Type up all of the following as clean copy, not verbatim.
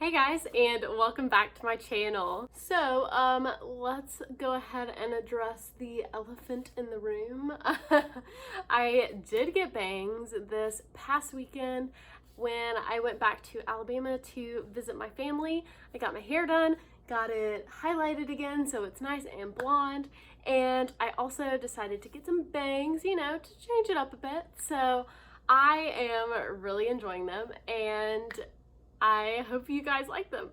Hey guys, and welcome back to my channel. So, let's go ahead and address the elephant in the room. I did get bangs this past weekend when I went back to Alabama to visit my family. I got my hair done, got it highlighted again so it's nice and blonde, and I also decided to get some bangs, to change it up a bit. So I am really enjoying them, and I hope you guys like them.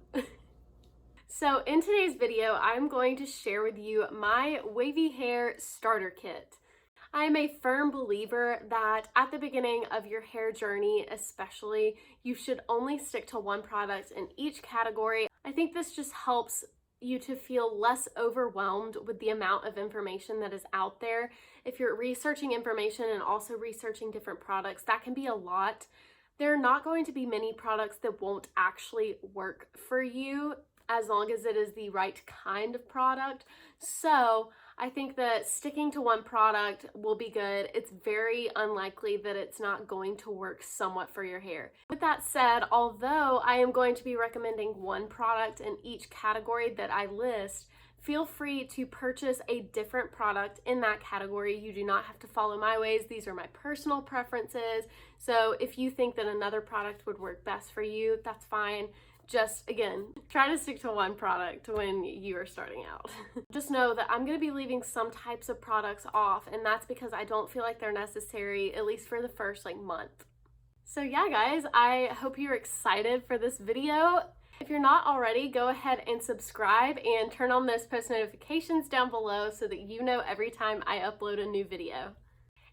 So in today's video, I'm going to share with you my wavy hair starter kit. I am a firm believer that at the beginning of your hair journey, especially, you should only stick to one product in each category. I think this just helps you to feel less overwhelmed with the amount of information that is out there. If you're researching information and also researching different products, that can be a lot. There are not going to be many products that won't actually work for you as long as it is the right kind of product. So I think that sticking to one product will be good. It's very unlikely that it's not going to work somewhat for your hair. With that said, although I am going to be recommending one product in each category that I list, feel free to purchase a different product in that category. You do not have to follow my ways. These are my personal preferences. So if you think that another product would work best for you, that's fine. Just, again, try to stick to one product when you are starting out. Just know that I'm going to be leaving some types of products off, and that's because I don't feel like they're necessary, at least for the first month. So yeah, guys, I hope you're excited for this video. If you're not already, go ahead and subscribe and turn on those post notifications down below so that you know every time I upload a new video.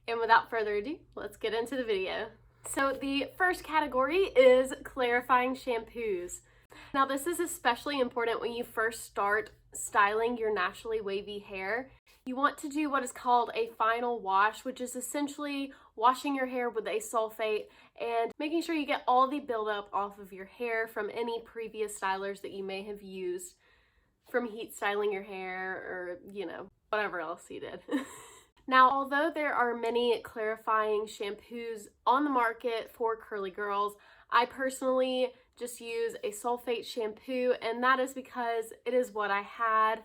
And without further ado, let's get into the video. So the first category is clarifying shampoos. Now this is especially important when you first start styling your naturally wavy hair. You want to do what is called a final wash, which is essentially washing your hair with a sulfate and making sure you get all the buildup off of your hair from any previous stylers that you may have used from heat styling your hair or, whatever else you did. Now, although there are many clarifying shampoos on the market for curly girls, I personally just use a sulfate shampoo, and that is because it is what I had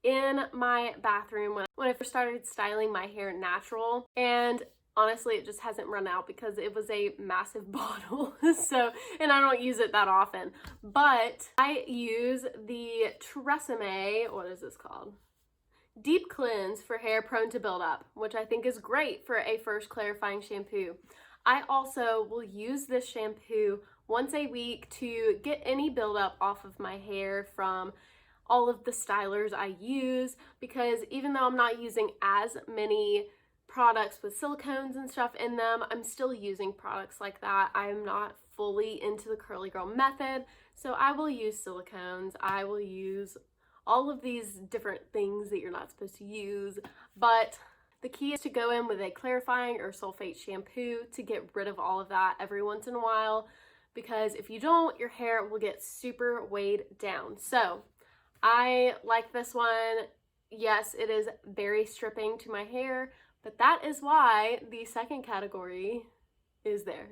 in my bathroom when I first started styling my hair natural. And honestly, it just hasn't run out because it was a massive bottle. And I don't use it that often. But I use the Tresemme, what is this called? Deep Cleanse for hair prone to buildup, which I think is great for a first clarifying shampoo. I also will use this shampoo once a week to get any buildup off of my hair from all of the stylers I use, because even though I'm not using as many products with silicones and stuff in them, I'm still using products like that. I'm not fully into the curly girl method, so I will use silicones. I will use all of these different things that you're not supposed to use, but the key is to go in with a clarifying or sulfate shampoo to get rid of all of that every once in a while, because if you don't, your hair will get super weighed down. So I like this one. Yes, it is very stripping to my hair, but that is why the second category is there.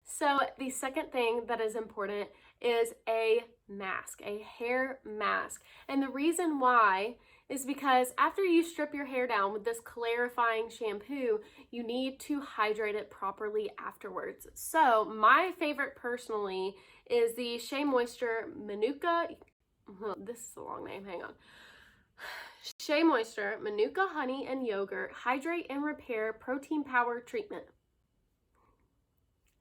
So the second thing that is important is a mask, a hair mask. And the reason why is because after you strip your hair down with this clarifying shampoo, you need to hydrate it properly afterwards. So my favorite personally is the Shea Moisture Manuka, this is a long name, hang on. Shea Moisture Manuka Honey and Yogurt Hydrate and Repair Protein Power Treatment.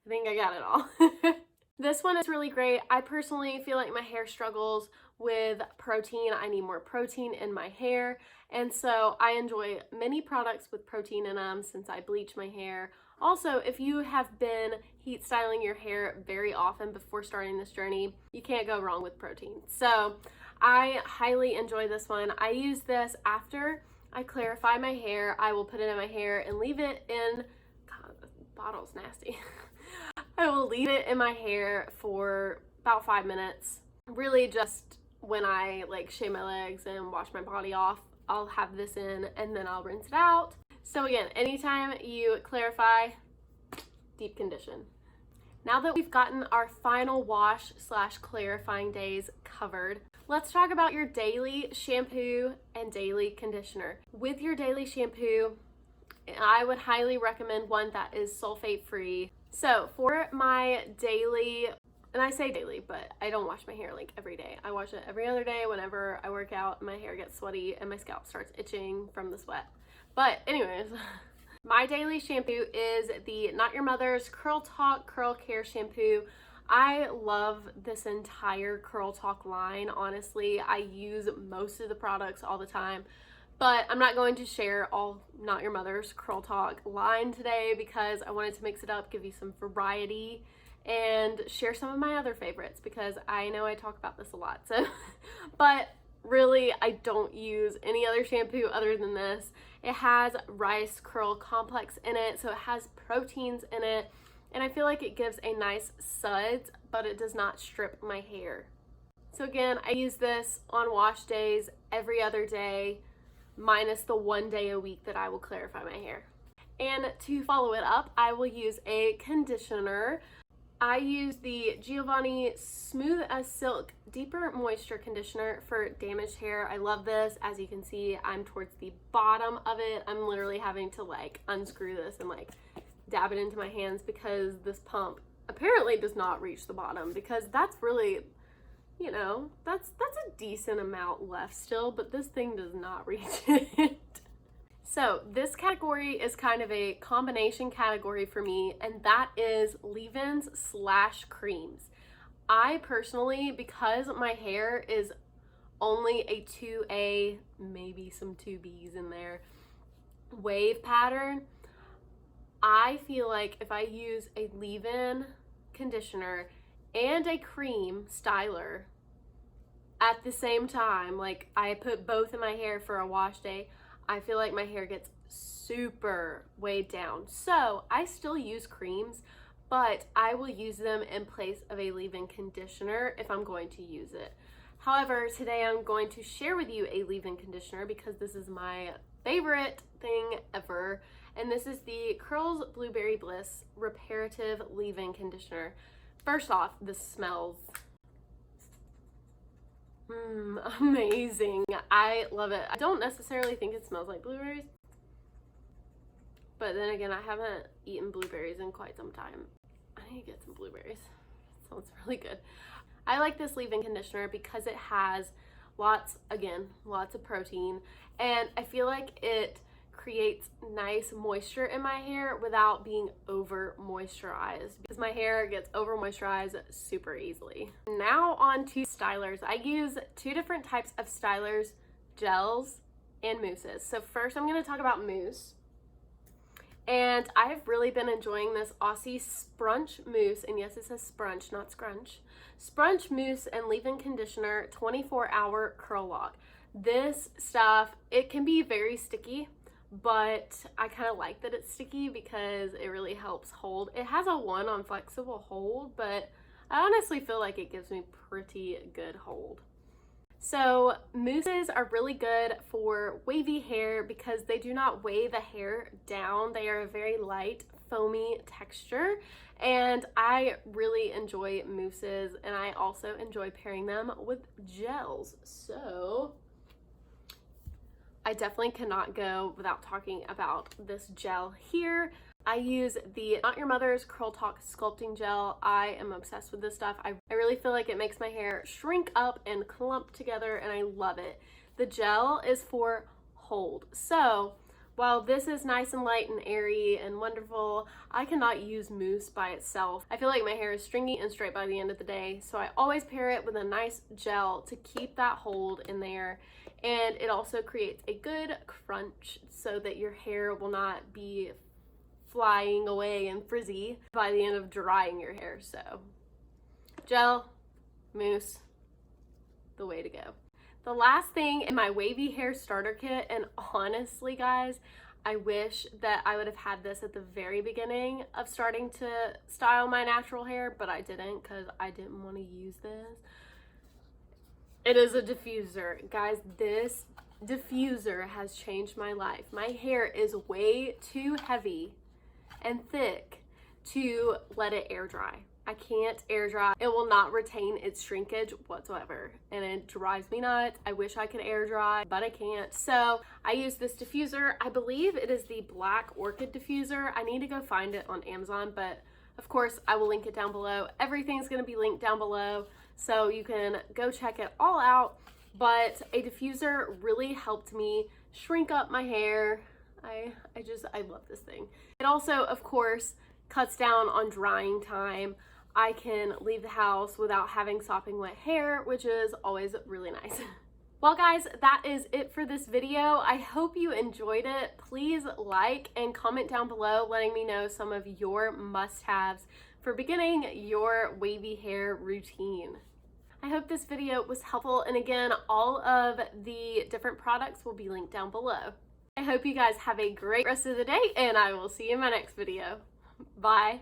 I think I got it all. This one is really great. I personally feel like my hair struggles with protein. I need more protein in my hair, and so I enjoy many products with protein in them since I bleach my hair. Also, if you have been heat styling your hair very often before starting this journey, you can't go wrong with protein. So I highly enjoy this one. I use this after I clarify my hair. I will put it in my hair and leave it in, God, the bottle's nasty. I will leave it in my hair for about 5 minutes. Really just when I shave my legs and wash my body off, I'll have this in and then I'll rinse it out. So again, anytime you clarify, deep condition. Now that we've gotten our final wash / clarifying days covered, let's talk about your daily shampoo and daily conditioner. With your daily shampoo, I would highly recommend one that is sulfate free. So for my daily, and I say daily, but I don't wash my hair like every day. I wash it every other day whenever I work out and my hair gets sweaty and my scalp starts itching from the sweat. But anyways, my daily shampoo is the Not Your Mother's Curl Talk Curl Care Shampoo. I love this entire Curl Talk line, honestly. I use most of the products all the time, but I'm not going to share all Not Your Mother's Curl Talk line today because I wanted to mix it up, give you some variety, and share some of my other favorites because I know I talk about this a lot. So, but really, I don't use any other shampoo other than this. It has rice curl complex in it, so it has proteins in it, and I feel like it gives a nice suds, but it does not strip my hair. So again, I use this on wash days every other day, minus the one day a week that I will clarify my hair. And to follow it up, I will use a conditioner. I use the Giovanni Smooth as Silk Deeper Moisture Conditioner for damaged hair. I love this. As you can see, I'm towards the bottom of it. I'm literally having to like unscrew this and like dab it into my hands because this pump apparently does not reach the bottom, because that's really, you know, that's a decent amount left still, but this thing does not reach it. So this category is kind of a combination category for me, and that is leave-ins / creams. I personally, because my hair is only a 2A, maybe some 2Bs in there, wave pattern, I feel like if I use a leave-in conditioner and a cream styler at the same time, like I put both in my hair for a wash day, I feel like my hair gets super weighed down. So I still use creams, but I will use them in place of a leave-in conditioner if I'm going to use it. However, today I'm going to share with you a leave-in conditioner because this is my favorite thing ever. And this is the Curls Blueberry Bliss Reparative Leave-In Conditioner. First off, this smells amazing. I love it. I don't necessarily think it smells like blueberries, but then again, I haven't eaten blueberries in quite some time. I need to get some blueberries. It sounds really good. I like this leave-in conditioner because it has lots of protein, and I feel like it creates nice moisture in my hair without being over moisturized, because my hair gets over moisturized super easily. Now on to stylers. I use two different types of stylers, gels and mousses. So first I'm going to talk about mousse. And I've really been enjoying this Aussie Sprunch Mousse, and yes, it says Sprunch, not Scrunch. Sprunch Mousse and Leave-In Conditioner 24-Hour Curl Lock. This stuff, it can be very sticky, but I kind of like that it's sticky because it really helps hold. It has a 1 on flexible hold, but I honestly feel like it gives me pretty good hold. So mousses are really good for wavy hair because they do not weigh the hair down. They are a very light, foamy texture, and I really enjoy mousses, and I also enjoy pairing them with gels. So I definitely cannot go without talking about this gel here. I use the Not Your Mother's Curl Talk Sculpting Gel. I am obsessed with this stuff. I really feel like it makes my hair shrink up and clump together, and I love it. The gel is for hold. So while this is nice and light and airy and wonderful, I cannot use mousse by itself. I feel like my hair is stringy and straight by the end of the day, so I always pair it with a nice gel to keep that hold in there. And it also creates a good crunch so that your hair will not be flying away and frizzy by the end of drying your hair. So gel, mousse, the way to go. The last thing in my wavy hair starter kit, and honestly guys, I wish that I would have had this at the very beginning of starting to style my natural hair, but I didn't because I didn't want to use this. It is a diffuser. Guys, this diffuser has changed my life. My hair is way too heavy and thick to let it air dry. I can't air dry. It will not retain its shrinkage whatsoever, and it drives me nuts. I wish I could air dry, but I can't. So I use this diffuser. I believe it is the Black Orchid diffuser. I need to go find it on Amazon, but of course I will link it down below. Everything's gonna be linked down below, so you can go check it all out. But a diffuser really helped me shrink up my hair. I love this thing. It also, of course, cuts down on drying time. I can leave the house without having sopping wet hair, which is always really nice. Well guys, that is it for this video. I hope you enjoyed it. Please like and comment down below letting me know some of your must-haves for beginning your wavy hair routine. I hope this video was helpful, and again, all of the different products will be linked down below. I hope you guys have a great rest of the day, and I will see you in my next video. Bye.